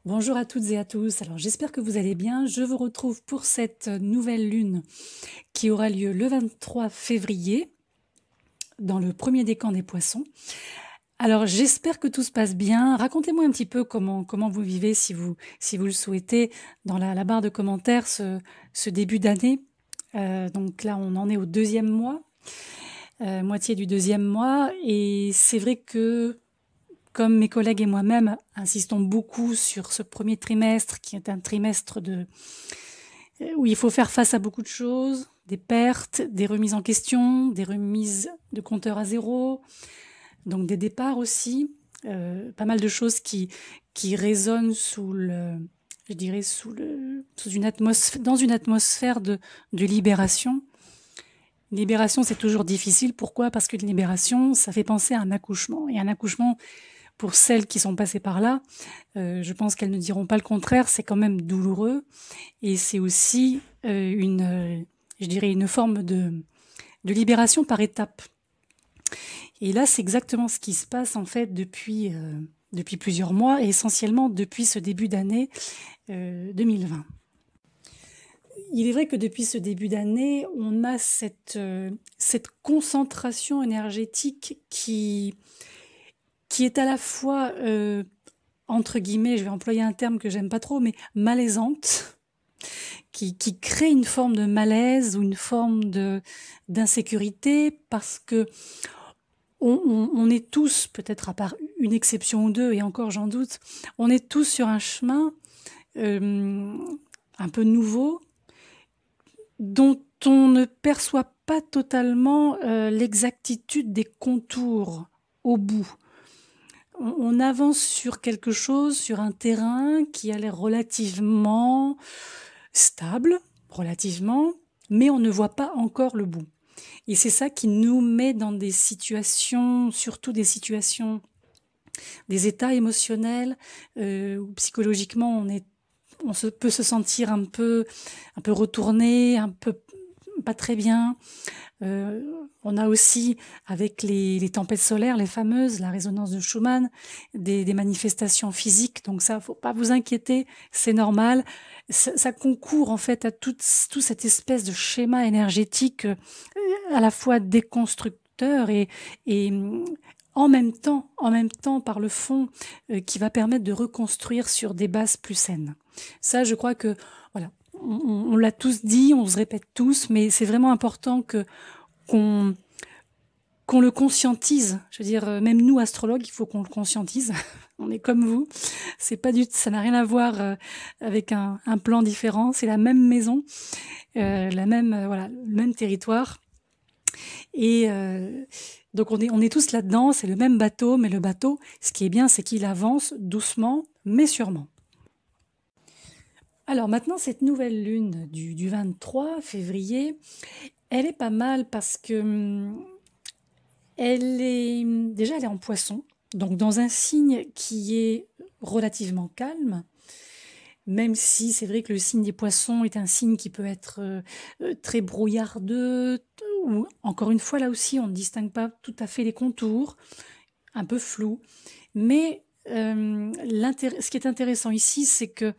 Bonjour à toutes et à tous. Alors j'espère que vous allez bien. Je vous retrouve pour cette nouvelle lune qui aura lieu le 23 février dans le premier décan des Poissons. Alors j'espère que tout se passe bien. Racontez-moi un petit peu comment vous vivez si vous le souhaitez dans la barre de commentaires ce début d'année. Donc là on en est au deuxième mois, moitié du deuxième mois, et c'est vrai que comme mes collègues et moi-même insistons beaucoup sur ce premier trimestre, qui est un trimestre où il faut faire face à beaucoup de choses, des pertes, des remises en question, des remises de compteurs à zéro, donc des départs aussi, pas mal de choses qui résonnent je dirais dans une atmosphère de libération. Libération, c'est toujours difficile. Pourquoi? Parce que libération, ça fait penser à un accouchement. Et un accouchement, pour celles qui sont passées par là, je pense qu'elles ne diront pas le contraire, c'est quand même douloureux. Et c'est aussi je dirais, une forme de libération par étapes. Et là, c'est exactement ce qui se passe en fait depuis plusieurs mois et essentiellement depuis ce début d'année 2020. Il est vrai que depuis ce début d'année, on a cette concentration énergétique qui est à la fois, entre guillemets, je vais employer un terme que j'aime pas trop, mais malaisante, qui crée une forme de malaise ou une forme d'insécurité parce que on est tous, peut-être à part une exception ou deux, et encore j'en doute, on est tous sur un chemin un peu nouveau dont on ne perçoit pas totalement l'exactitude des contours au bout. On avance sur quelque chose, sur un terrain qui a l'air relativement stable, relativement, mais on ne voit pas encore le bout. Et c'est ça qui nous met dans des situations, surtout des situations, des états émotionnels, où psychologiquement peut se sentir un peu retourné, un peu pas très bien. On a aussi, avec les tempêtes solaires, les fameuses, la résonance de Schumann, des manifestations physiques. Donc ça, faut pas vous inquiéter, c'est normal. Ça concourt en fait à tout cette espèce de schéma énergétique à la fois déconstructeur et en même temps, par le fond, qui va permettre de reconstruire sur des bases plus saines. Ça, je crois que, voilà, on l'a tous dit, on se répète tous, mais c'est vraiment important qu'on qu'on le conscientise. Je veux dire, même nous, astrologues, il faut qu'on le conscientise. On est comme vous. Ça n'a rien à voir avec un plan différent. C'est la même maison, voilà, le même territoire. Et donc on est tous là-dedans. C'est le même bateau, mais le bateau, ce qui est bien, c'est qu'il avance doucement, mais sûrement. Alors maintenant, cette nouvelle lune du 23 février, elle est pas mal parce que elle est en Poisson, donc dans un signe qui est relativement calme, même si c'est vrai que le signe des Poissons est un signe qui peut être très brouillardeux, ou encore une fois là aussi on ne distingue pas tout à fait les contours, un peu flou. Mais ce qui est intéressant ici, c'est que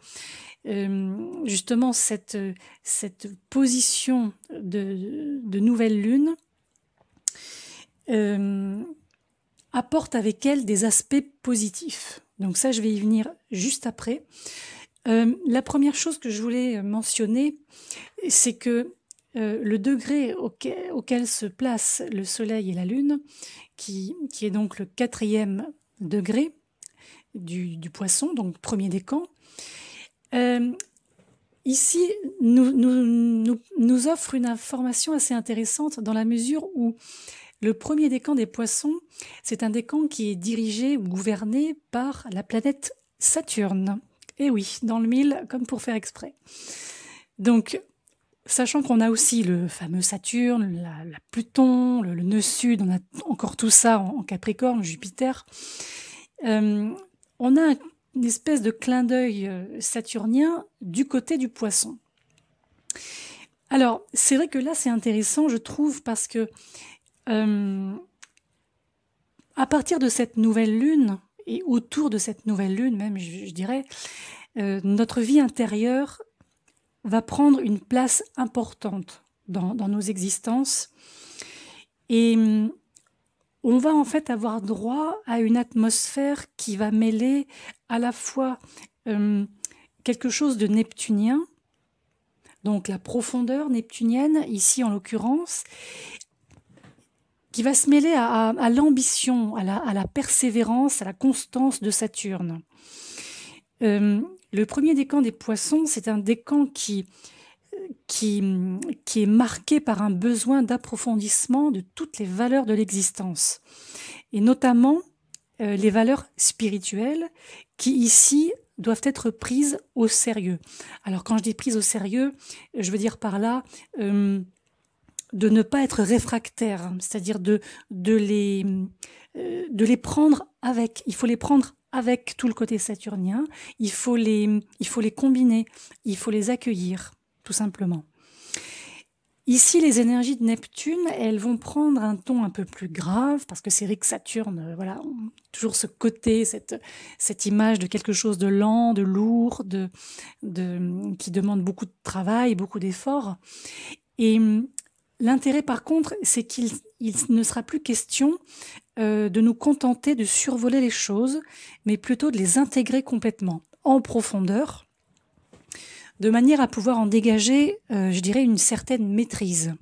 justement cette position de nouvelle lune apporte avec elle des aspects positifs. Donc ça, je vais y venir juste après. La première chose que je voulais mentionner, c'est que le degré auquel se placent le Soleil et la Lune, qui est donc le 4e degré du Poisson, donc premier décan, ici nous offre une information assez intéressante dans la mesure où le premier décan des Poissons, c'est un décan qui est dirigé ou gouverné par la planète Saturne. Et oui, dans le mille, comme pour faire exprès. Donc, sachant qu'on a aussi le fameux Saturne, la Pluton, le nœud sud, on a encore tout ça en Capricorne, Jupiter, on a une espèce de clin d'œil saturnien du côté du Poisson. Alors, c'est vrai que là, c'est intéressant, je trouve, parce que à partir de cette nouvelle lune, et autour de cette nouvelle lune, même je dirais, notre vie intérieure va prendre une place importante dans nos existences. Et on va en fait avoir droit à une atmosphère qui va mêler à la fois quelque chose de neptunien, donc la profondeur neptunienne, ici en l'occurrence, qui va se mêler à l'ambition, à la persévérance, à la constance de Saturne. Le premier décan des Poissons, c'est un décan qui est marqué par un besoin d'approfondissement de toutes les valeurs de l'existence, et notamment les valeurs spirituelles qui ici doivent être prises au sérieux. Alors quand je dis prises au sérieux, je veux dire par là de ne pas être réfractaire, c'est-à-dire de les prendre avec. Il faut les prendre avec tout le côté saturnien, il faut les combiner, il faut les accueillir, tout simplement. Ici, les énergies de Neptune, elles vont prendre un ton un peu plus grave, parce que c'est vrai que Saturne, voilà, toujours ce côté, cette image de quelque chose de lent, de lourd, qui demande beaucoup de travail, beaucoup d'efforts. Et l'intérêt, par contre, c'est qu'il ne sera plus question de nous contenter de survoler les choses, mais plutôt de les intégrer complètement, en profondeur, de manière à pouvoir en dégager, je dirais, une certaine maîtrise.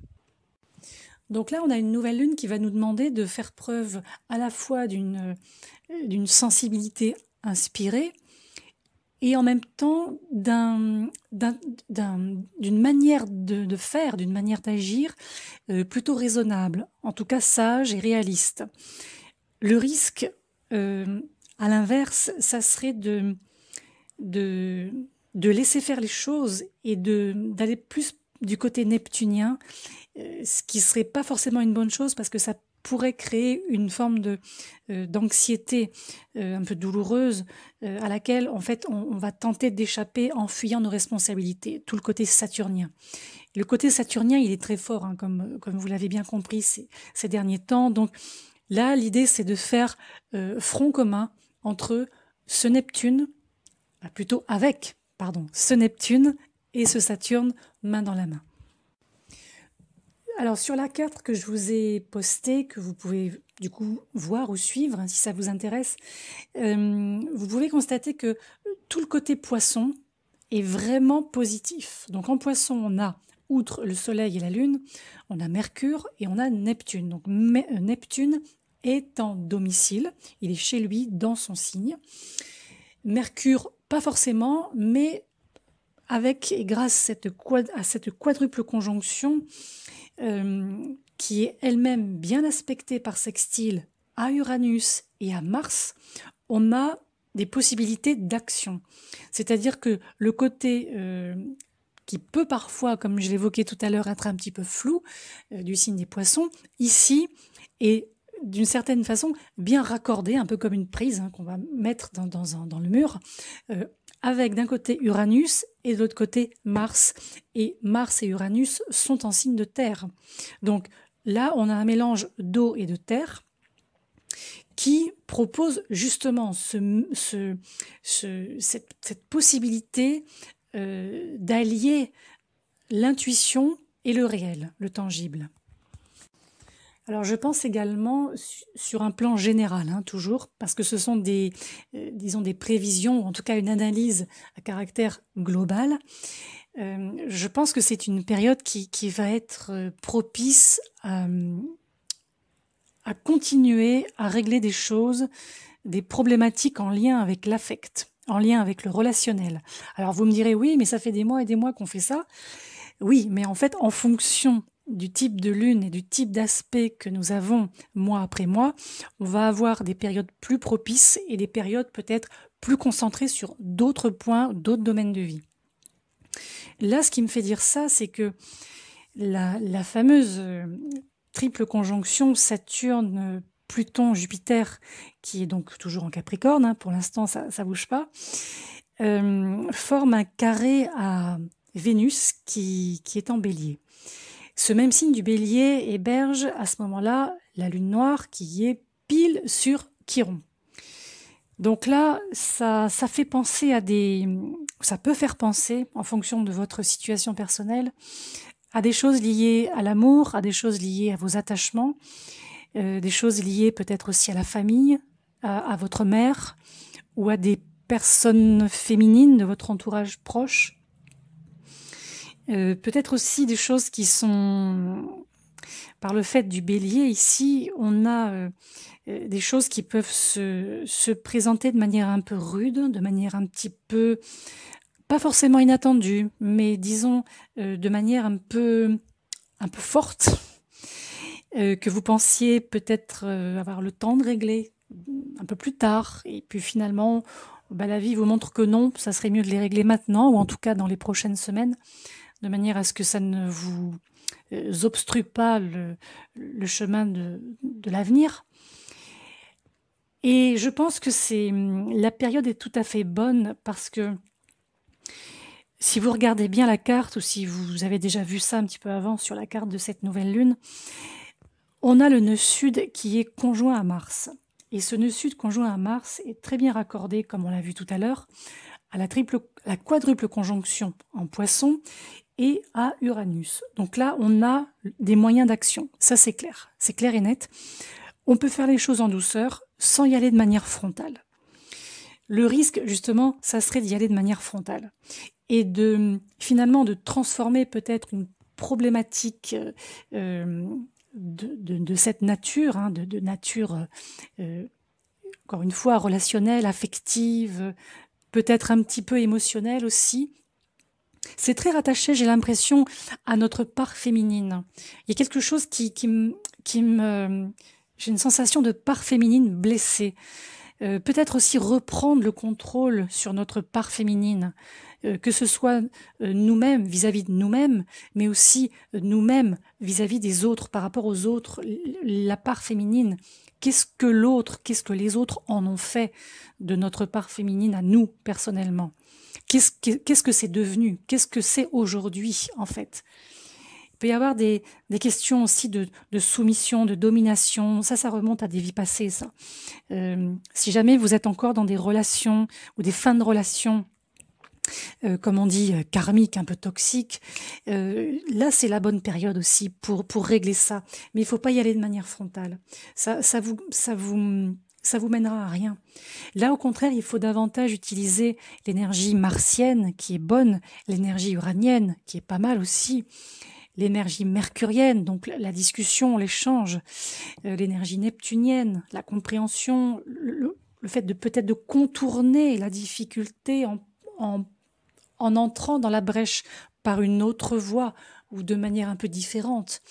Donc là, on a une nouvelle lune qui va nous demander de faire preuve à la fois d'une sensibilité inspirée et en même temps d'une manière de faire, d'une manière d'agir plutôt raisonnable, en tout cas sage et réaliste. Le risque, à l'inverse, ça serait de laisser faire les choses et d'aller plus du côté neptunien, ce qui serait pas forcément une bonne chose parce que ça pourrait créer une forme d'anxiété un peu douloureuse à laquelle en fait on va tenter d'échapper en fuyant nos responsabilités, tout le côté saturnien. Le côté saturnien, il est très fort, hein, comme vous l'avez bien compris ces derniers temps. Donc là, l'idée, c'est de faire front commun entre ce Neptune, plutôt avec, ce Neptune et ce Saturne main dans la main. Alors sur la carte que je vous ai postée, que vous pouvez du coup voir ou suivre hein, si ça vous intéresse, vous pouvez constater que tout le côté poisson est vraiment positif. Donc en poisson, on a, outre le Soleil et la Lune, on a Mercure et on a Neptune. Donc Neptune est en domicile, il est chez lui dans son signe. Mercure, pas forcément, mais avec et grâce à cette quadruple conjonction qui est elle-même bien aspectée par sextile à Uranus et à Mars, on a des possibilités d'action. C'est-à-dire que le côté qui peut parfois, comme je l'évoquais tout à l'heure, être un petit peu flou du signe des Poissons, ici est d'une certaine façon bien raccordé, un peu comme une prise hein, qu'on va mettre dans le mur, avec d'un côté Uranus et de l'autre côté Mars. Et Mars et Uranus sont en signe de terre. Donc là, on a un mélange d'eau et de terre qui propose justement cette possibilité d'allier l'intuition et le réel, le tangible. Alors je pense également sur un plan général, hein, toujours, parce que ce sont des prévisions, ou en tout cas une analyse à caractère global. Je pense que c'est une période qui va être propice à continuer à régler des choses, des problématiques en lien avec l'affect, en lien avec le relationnel. Alors vous me direz, oui, mais ça fait des mois et des mois qu'on fait ça. Oui, mais en fait, en fonction du type de lune et du type d'aspect que nous avons mois après mois, on va avoir des périodes plus propices et des périodes peut-être plus concentrées sur d'autres points, d'autres domaines de vie. Là, ce qui me fait dire ça, c'est que la fameuse triple conjonction Saturne, Pluton, Jupiter, qui est donc toujours en Capricorne, hein, pour l'instant ça bouge pas, forme un carré à Vénus qui est en Bélier. Ce même signe du Bélier héberge à ce moment-là la lune noire qui est pile sur Chiron. Donc là, ça fait penser ça peut faire penser, en fonction de votre situation personnelle, à des choses liées à l'amour, à des choses liées à vos attachements, des choses liées peut-être aussi à la famille, à votre mère, ou à des personnes féminines de votre entourage proche. Peut-être aussi des choses qui sont, par le fait du bélier ici, on a des choses qui peuvent se présenter de manière un peu rude, de manière un petit peu, pas forcément inattendue, mais disons de manière un peu forte, que vous pensiez peut-être avoir le temps de régler un peu plus tard, et puis finalement, la vie vous montre que non, ça serait mieux de les régler maintenant, ou en tout cas dans les prochaines semaines, de manière à ce que ça ne vous obstrue pas le chemin de l'avenir. Et je pense que la période est tout à fait bonne, parce que si vous regardez bien la carte, ou si vous avez déjà vu ça un petit peu avant sur la carte de cette nouvelle lune, on a le nœud sud qui est conjoint à Mars. Et ce nœud sud conjoint à Mars est très bien raccordé, comme on l'a vu tout à l'heure, à la quadruple conjonction en Poisson et à Uranus. Donc là, on a des moyens d'action. Ça, c'est clair et net. On peut faire les choses en douceur sans y aller de manière frontale. Le risque, justement, ça serait d'y aller de manière frontale et finalement de transformer peut-être une problématique de cette nature, de nature, encore une fois, relationnelle, affective, peut-être un petit peu émotionnelle aussi. C'est très rattaché, j'ai l'impression, à notre part féminine. Il y a quelque chose j'ai une sensation de part féminine blessée. Peut-être aussi reprendre le contrôle sur notre part féminine, que ce soit nous-mêmes vis-à-vis de nous-mêmes, mais aussi nous-mêmes vis-à-vis des autres, par rapport aux autres, la part féminine. Qu'est-ce que les autres en ont fait de notre part féminine à nous, personnellement? Qu'est-ce que c'est devenu? Qu'est-ce que c'est aujourd'hui, en fait? Il peut y avoir des questions aussi de soumission, de domination. Ça remonte à des vies passées, ça. Si jamais vous êtes encore dans des relations ou des fins de relations, comme on dit, karmiques, un peu toxiques, là, c'est la bonne période aussi pour régler ça. Mais il ne faut pas y aller de manière frontale. Ça vous mènera à rien. Là, au contraire, il faut davantage utiliser l'énergie martienne, qui est bonne, l'énergie uranienne, qui est pas mal aussi, l'énergie mercurienne, donc la discussion, l'échange, l'énergie neptunienne, la compréhension, le fait de peut-être de contourner la difficulté en entrant dans la brèche par une autre voie ou de manière un peu différente.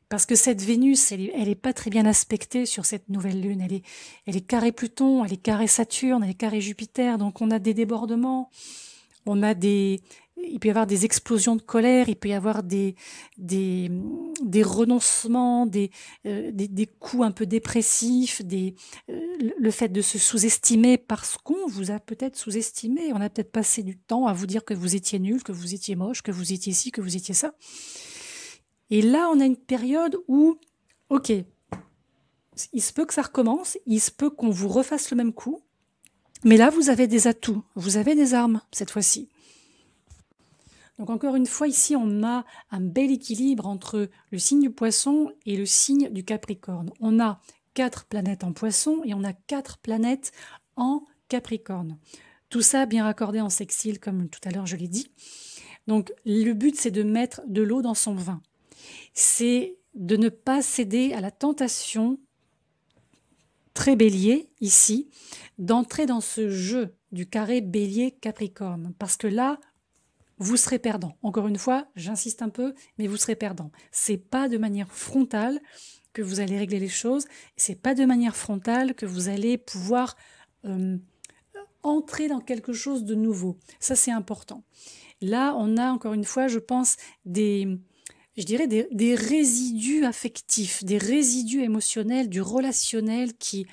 Parce que cette Vénus, elle est pas très bien aspectée sur cette nouvelle lune. Elle est carré Pluton, elle est carré Saturne, elle est carré Jupiter. Donc on a des débordements, il peut y avoir des explosions de colère, il peut y avoir des renoncements, des coups un peu dépressifs, le fait de se sous-estimer parce qu'on vous a peut-être sous-estimé. On a peut-être passé du temps à vous dire que vous étiez nul, que vous étiez moche, que vous étiez ci, que vous étiez ça. Et là, on a une période où, ok, il se peut que ça recommence, il se peut qu'on vous refasse le même coup, mais là, vous avez des atouts, vous avez des armes cette fois-ci. Donc encore une fois, ici, on a un bel équilibre entre le signe du Poisson et le signe du Capricorne. On a 4 planètes en Poisson et on a 4 planètes en Capricorne. Tout ça bien raccordé en sextile, comme tout à l'heure je l'ai dit. Donc le but, c'est de mettre de l'eau dans son vin. C'est de ne pas céder à la tentation, très bélier ici, d'entrer dans ce jeu du carré bélier-capricorne. Parce que là, vous serez perdant. Encore une fois, j'insiste un peu, mais vous serez perdant. C'est pas de manière frontale que vous allez régler les choses. C'est pas de manière frontale que vous allez pouvoir entrer dans quelque chose de nouveau. Ça, c'est important. Là, on a encore une fois, je pense, des résidus affectifs, des résidus émotionnels, du relationnel qui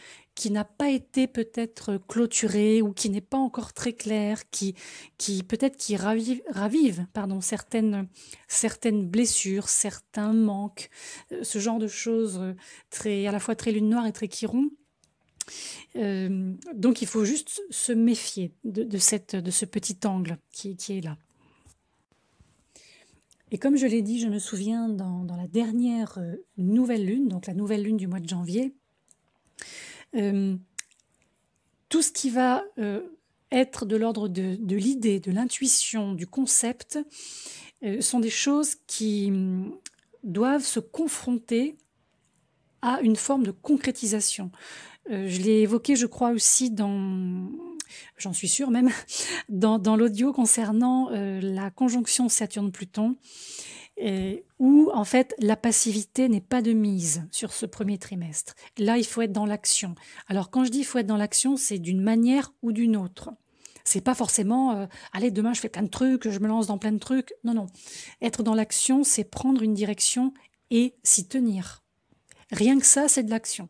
n'a pas été peut-être clôturé ou qui n'est pas encore très clair, qui peut-être qui ravive certaines blessures, certains manques, ce genre de choses à la fois très lune noire et très chiron. Donc il faut juste se méfier de ce petit angle qui est là. Et comme je l'ai dit, je me souviens dans la dernière nouvelle lune, donc la nouvelle lune du mois de janvier, tout ce qui va être de l'ordre de l'idée, de l'intuition, du concept, sont des choses qui doivent se confronter à une forme de concrétisation. Je l'ai évoqué, je crois, aussi j'en suis sûre même, dans l'audio concernant la conjonction Saturne-Pluton, où en fait la passivité n'est pas de mise sur ce premier trimestre. Là, il faut être dans l'action. Alors quand je dis il faut être dans l'action, c'est d'une manière ou d'une autre. C'est pas forcément allez, demain je fais plein de trucs, je me lance dans plein de trucs. Non, non. Être dans l'action, c'est prendre une direction et s'y tenir. Rien que ça, c'est de l'action.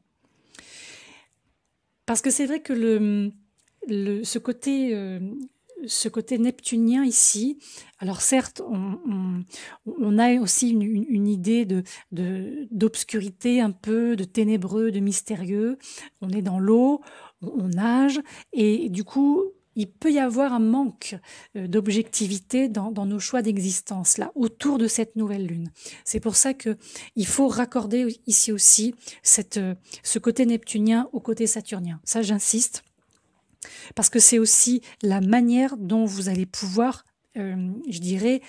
Parce que c'est vrai que ce côté neptunien ici, alors certes, on a aussi une idée d'obscurité un peu, de ténébreux, de mystérieux. On est dans l'eau, on nage, et du coup, il peut y avoir un manque d'objectivité dans nos choix d'existence, là, autour de cette nouvelle lune. C'est pour ça qu'il faut raccorder ici aussi ce côté neptunien au côté saturnien. Ça, j'insiste, parce que c'est aussi la manière dont vous allez pouvoir, je dirais,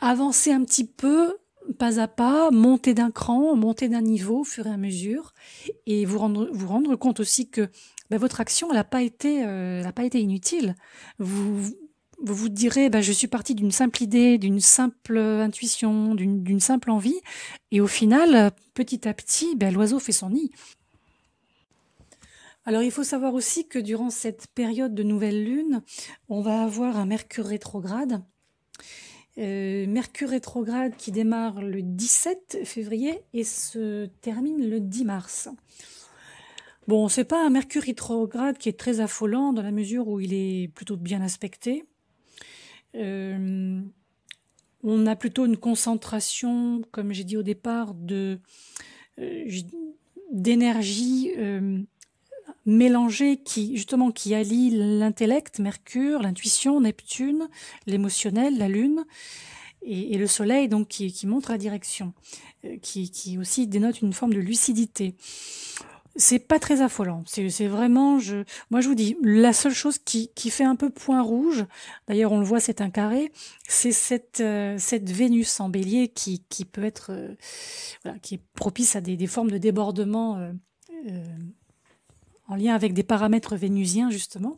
avancer un petit peu, pas à pas, monter d'un cran, monter d'un niveau au fur et à mesure, et vous rendre compte aussi que votre action, elle n'a pas été inutile. Vous direz, je suis partie d'une simple idée, d'une simple intuition, d'une simple envie, et au final, petit à petit, l'oiseau fait son nid. Alors il faut savoir aussi que durant cette période de nouvelle lune, on va avoir un Mercure rétrograde. Mercure rétrograde qui démarre le 17 février et se termine le 10 mars. Bon, c'est pas un Mercure rétrograde qui est très affolant dans la mesure où il est plutôt bien aspecté. On a plutôt une concentration, comme j'ai dit au départ, d'énergie mélangée qui allie l'intellect, Mercure, l'intuition, Neptune, l'émotionnel, la Lune, et le Soleil donc qui montre la direction, qui aussi dénote une forme de lucidité. C'est pas très affolant. C'est vraiment, moi je vous dis, la seule chose qui fait un peu point rouge, d'ailleurs on le voit, c'est un carré, c'est cette Vénus en Bélier qui peut être, qui est propice à des formes de débordement en lien avec des paramètres vénusiens justement.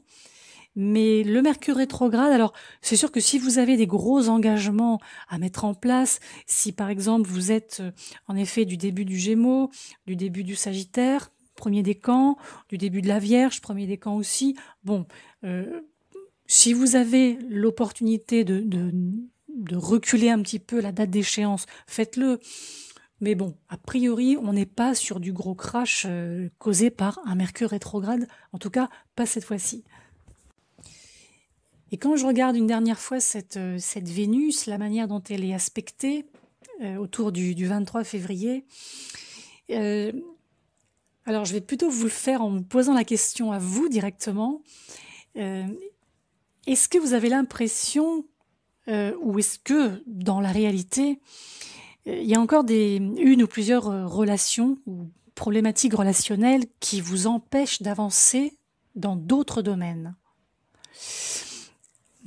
Mais le Mercure rétrograde, alors c'est sûr que si vous avez des gros engagements à mettre en place, si par exemple vous êtes en effet du début du Gémeaux, du début du Sagittaire, premier décan, du début de la Vierge, premier décan aussi, bon, si vous avez l'opportunité de reculer un petit peu la date d'échéance, faites-le. Mais bon, a priori, on n'est pas sur du gros crash causé par un Mercure rétrograde, en tout cas pas cette fois-ci. Et quand je regarde une dernière fois cette Vénus, la manière dont elle est aspectée autour du 23 février, alors je vais plutôt vous le faire en vous posant la question à vous directement. Est-ce que vous avez l'impression, ou est-ce que dans la réalité, il y a encore une ou plusieurs relations ou problématiques relationnelles qui vous empêchent d'avancer dans d'autres domaines?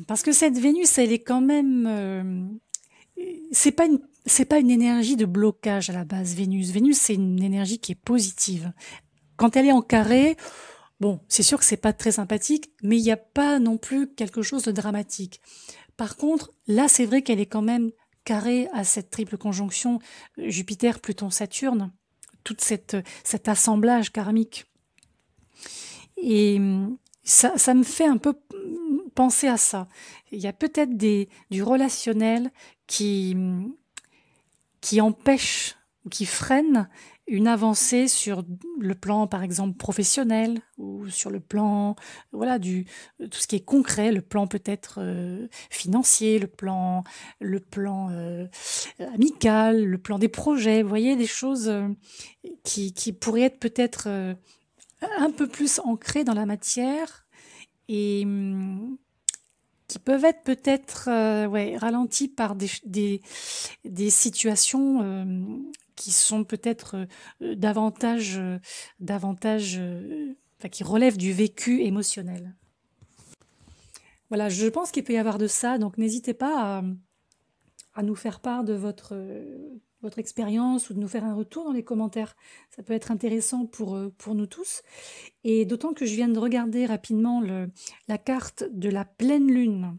Parce que cette Vénus, elle est quand même... c'est pas une énergie de blocage à la base, Vénus. Vénus, c'est une énergie qui est positive. Quand elle est en carré, bon, c'est sûr que c'est pas très sympathique, mais il n'y a pas non plus quelque chose de dramatique. Par contre, là, c'est vrai qu'elle est quand même carrée à cette triple conjonction Jupiter, Pluton, Saturne, tout cet assemblage karmique. Et ça me fait un peu penser à ça. Il y a peut-être du relationnel qui empêche ou qui freine une avancée sur le plan, par exemple, professionnel ou sur le plan, voilà, tout ce qui est concret, le plan peut-être financier, le plan amical, le plan des projets. Vous voyez, des choses qui pourraient être peut-être un peu plus ancrés dans la matière et qui peuvent être peut-être ouais, ralentis par des situations qui sont peut-être davantage, enfin, qui relèvent du vécu émotionnel. Voilà, je pense qu'il peut y avoir de ça, donc n'hésitez pas à nous faire part de votre expérience ou de nous faire un retour dans les commentaires. Ça peut être intéressant pour nous tous. Et d'autant que je viens de regarder rapidement la carte de la pleine lune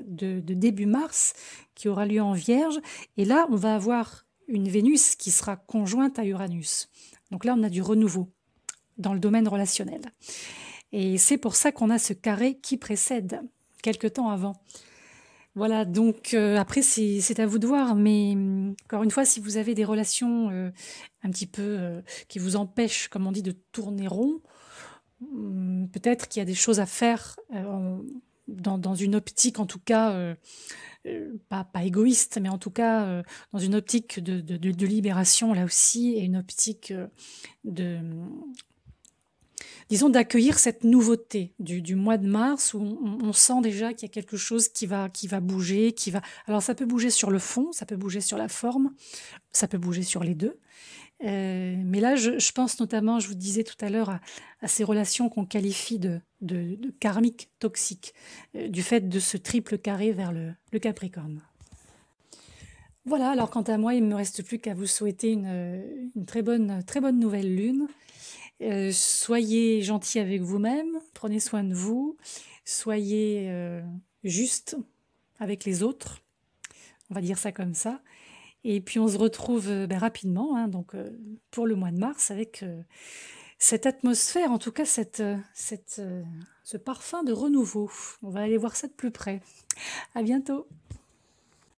de début mars qui aura lieu en Vierge. Et là, on va avoir une Vénus qui sera conjointe à Uranus. Donc là, on a du renouveau dans le domaine relationnel. Et c'est pour ça qu'on a ce carré qui précède, quelque temps avant. Voilà, donc après c'est à vous de voir, mais encore une fois, si vous avez des relations un petit peu qui vous empêchent, comme on dit, de tourner rond, peut-être qu'il y a des choses à faire dans une optique, en tout cas, pas égoïste, mais en tout cas dans une optique de libération là aussi, et une optique de disons, d'accueillir cette nouveauté du mois de mars où on sent déjà qu'il y a quelque chose qui va bouger, qui va. Alors ça peut bouger sur le fond, ça peut bouger sur la forme, ça peut bouger sur les deux. Mais là, je pense notamment, je vous disais tout à l'heure, à ces relations qu'on qualifie de karmiques toxiques, du fait de ce triple carré vers le Capricorne. Voilà, alors quant à moi, il ne me reste plus qu'à vous souhaiter une très bonne nouvelle lune. Soyez gentil avec vous-même, prenez soin de vous, soyez juste avec les autres, on va dire ça comme ça. Et puis on se retrouve rapidement, hein, donc, pour le mois de mars, avec cette atmosphère, en tout cas ce parfum de renouveau. On va aller voir ça de plus près. À bientôt.